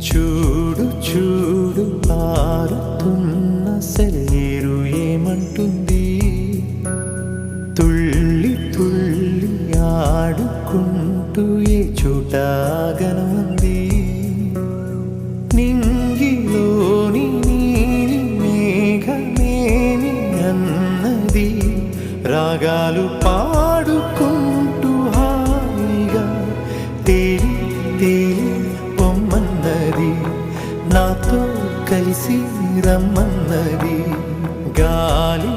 చూడు చూడు పారుతున్న సెలయేరు ఏమంటుంది, తుళ్ళి తుళ్ళి ఆడుకుంటూ ఏ చోట గనుంది. నింగిలోని నీలి మేఘమేమి అన్నది, రాగాలు పాడుకుంటూ హాయిగా తేలి తేలి పొమ్మన్నది, నాతో కలిసి రమ్మన్నది. గాలి